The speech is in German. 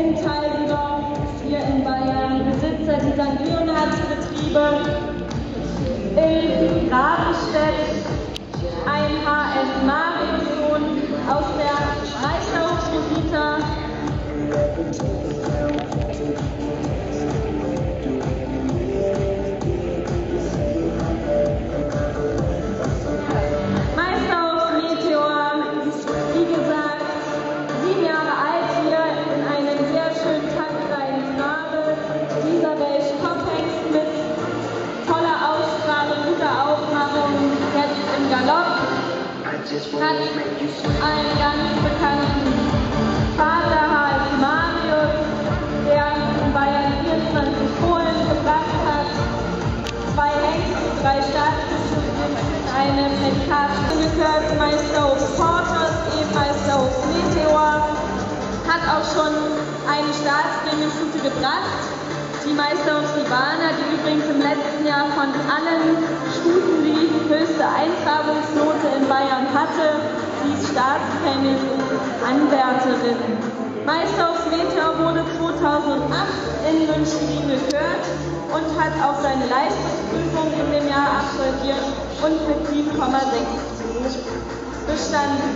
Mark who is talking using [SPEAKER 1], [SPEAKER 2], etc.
[SPEAKER 1] in Teildorf, hier in Bayern, Besitzer dieser Neonazi-Betriebe, in Rabenstedt, ein HF Marius-Sohn aus der Meisterhofsrosita, hat einen ganz bekannten Vater, HF Marius, der in Bayern 24 Fohlen gebracht hat, 2 Hengste, 3 Staatsbesuche, eine Prädikatstunde gehört, Meisterhof Portos, eben Meisterhof Meteor, hat auch schon eine Staatsgremienstute gebracht, die Meisterhof Silvaner, die übrigens im letzten Jahr von allen Stuten die höchste Eintragungsnote in Bayern hatte, die Staatspenning Anwärterin. Meisterhof Meteor wurde 2008 in München gekürt und hat auch seine Leistungsprüfung in dem Jahr absolviert und mit 7,6 bestanden.